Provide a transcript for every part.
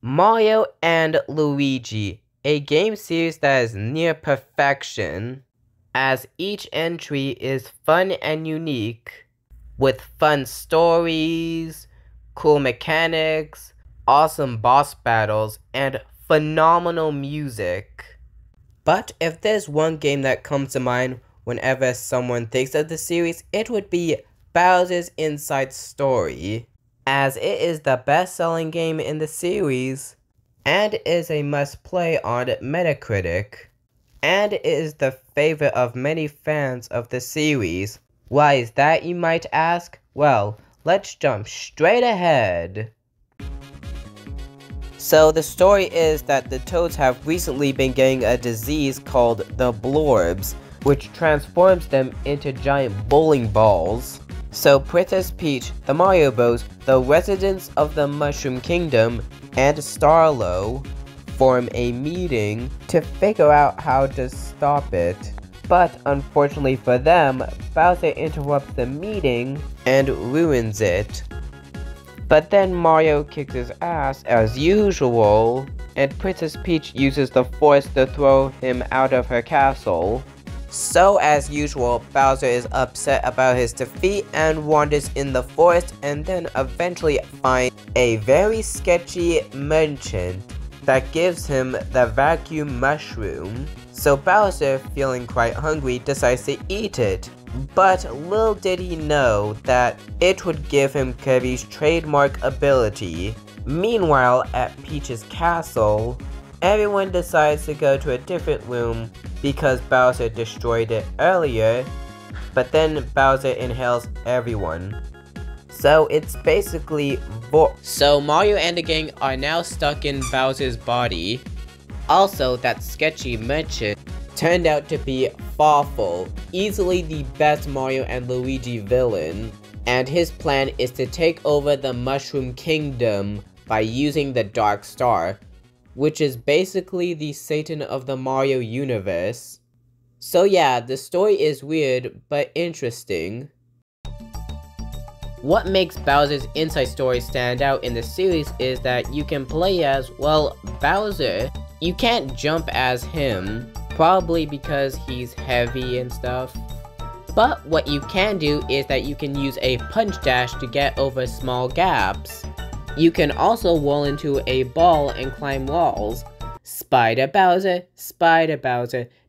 Mario and Luigi, a game series that is near perfection, as each entry is fun and unique, with fun stories, cool mechanics, awesome boss battles, and phenomenal music. But if there's one game that comes to mind whenever someone thinks of the series, it would be Bowser's Inside Story, as it is the best-selling game in the series, and is a must-play on Metacritic, and it is the favorite of many fans of the series. Why is that, you might ask? Well, let's jump straight ahead. So the story is that the Toads have recently been getting a disease called the Blorbs, which transforms them into giant bowling balls. So Princess Peach, the Mario Bros, the residents of the Mushroom Kingdom, and Starlo form a meeting to figure out how to stop it. But unfortunately for them, Bowser interrupts the meeting and ruins it. But then Mario kicks his ass as usual, and Princess Peach uses the Force to throw him out of her castle. So as usual, Bowser is upset about his defeat and wanders in the forest, and then eventually finds a very sketchy merchant that gives him the vacuum mushroom. So Bowser, feeling quite hungry, decides to eat it. But little did he know that it would give him Kirby's trademark ability. Meanwhile, at Peach's castle, everyone decides to go to a different room because Bowser destroyed it earlier, but then Bowser inhales everyone. So it's basically So Mario and the gang are now stuck in Bowser's body. Also, that sketchy merchant turned out to be Fawful, easily the best Mario and Luigi villain, and his plan is to take over the Mushroom Kingdom by using the Dark Star, which is basically the Satan of the Mario universe. So yeah, the story is weird, but interesting. What makes Bowser's Inside Story stand out in the series is that you can play as, well, Bowser. You can't jump as him, probably because he's heavy and stuff. But what you can do is that you can use a punch dash to get over small gaps. You can also roll into a ball and climb walls. Spider Bowser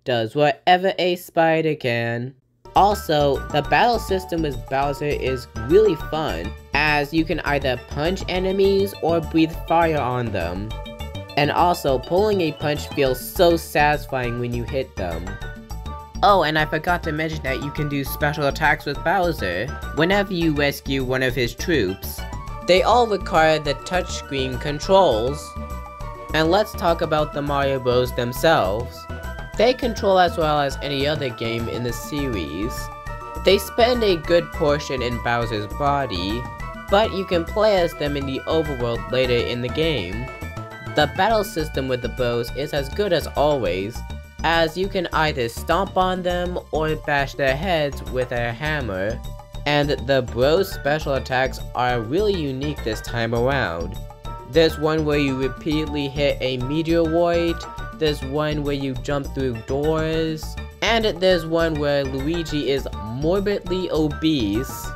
does whatever a spider can. Also, the battle system with Bowser is really fun, as you can either punch enemies or breathe fire on them. And also, pulling a punch feels so satisfying when you hit them. Oh, and I forgot to mention that you can do special attacks with Bowser whenever you rescue one of his troops. They all require the touchscreen controls. And let's talk about the Mario Bros themselves. They control as well as any other game in the series. They spend a good portion in Bowser's body, but you can play as them in the overworld later in the game. The battle system with the Bros is as good as always, as you can either stomp on them or bash their heads with a hammer. And the Bros special attacks are really unique this time around. There's one where you repeatedly hit a meteoroid, there's one where you jump through doors, and there's one where Luigi is morbidly obese.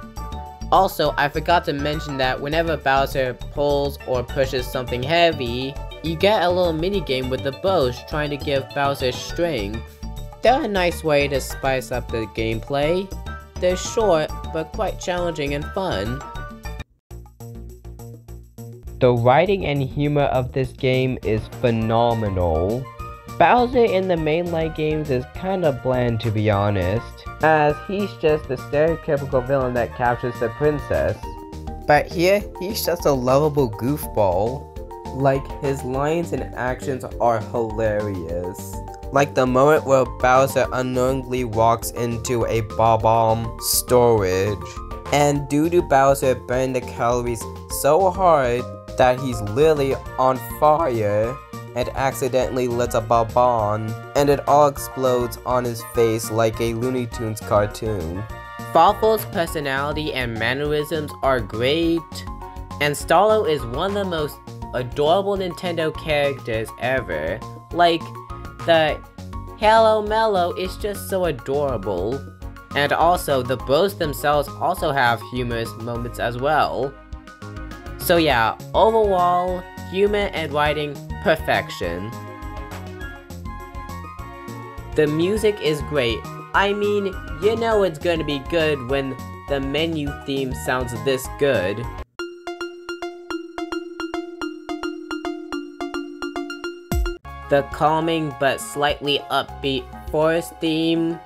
Also, I forgot to mention that whenever Bowser pulls or pushes something heavy, you get a little minigame with the Bros trying to give Bowser strength. They're a nice way to spice up the gameplay. They're short, but quite challenging and fun. The writing and humor of this game is phenomenal. Bowser in the mainline games is kinda bland, to be honest, as he's just the stereotypical villain that captures the princess. But here, he's just a lovable goofball. Like, his lines and actions are hilarious. Like the moment where Bowser unknowingly walks into a bomb storage, and due to Bowser burning the calories so hard that he's literally on fire and accidentally lets a bomb, and it all explodes on his face like a Looney Tunes cartoon. Fawful's personality and mannerisms are great, and Starlo is one of the most adorable Nintendo characters ever. Like, the Hello Mellow is just so adorable. And also, the bros themselves also have humorous moments as well. So yeah, overall, humor and writing, perfection. The music is great. I mean, you know it's gonna be good when the menu theme sounds this good. The calming but slightly upbeat forest theme.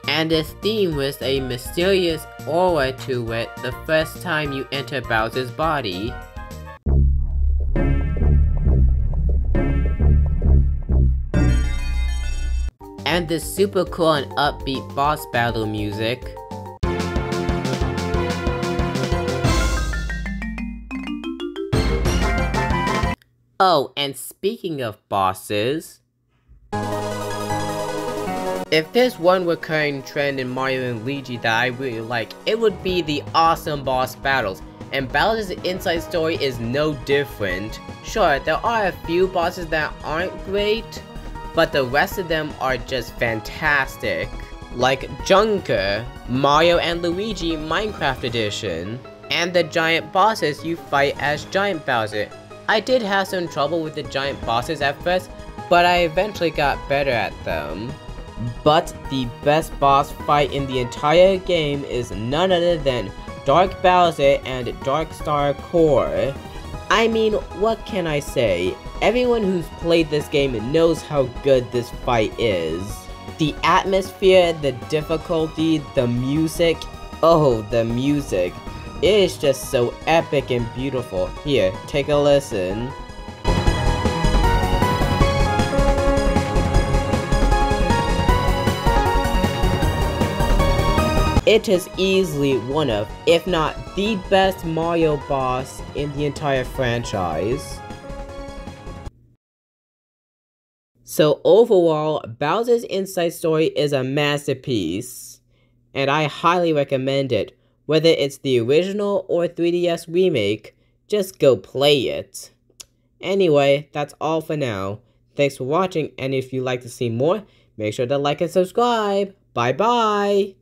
And this theme with a mysterious aura to it the first time you enter Bowser's body. And this super cool and upbeat boss battle music. Oh, and speaking of bosses, if there's one recurring trend in Mario and Luigi that I really like, it would be the awesome boss battles, and Bowser's Inside Story is no different. Sure, there are a few bosses that aren't great, but the rest of them are just fantastic. Like Junker, Mario and Luigi Minecraft Edition, and the giant bosses you fight as Giant Bowser. I did have some trouble with the giant bosses at first, but I eventually got better at them. But the best boss fight in the entire game is none other than Dark Bowser and Dark Star Core. I mean, what can I say? Everyone who's played this game knows how good this fight is. The atmosphere, the difficulty, the music. Oh, the music. It is just so epic and beautiful. Here, take a listen. It is easily one of, if not the best Mario boss in the entire franchise. So overall, Bowser's Inside Story is a masterpiece, and I highly recommend it. Whether it's the original or 3DS remake, just go play it. Anyway, that's all for now. Thanks for watching, and if you'd like to see more, make sure to like and subscribe. Bye bye!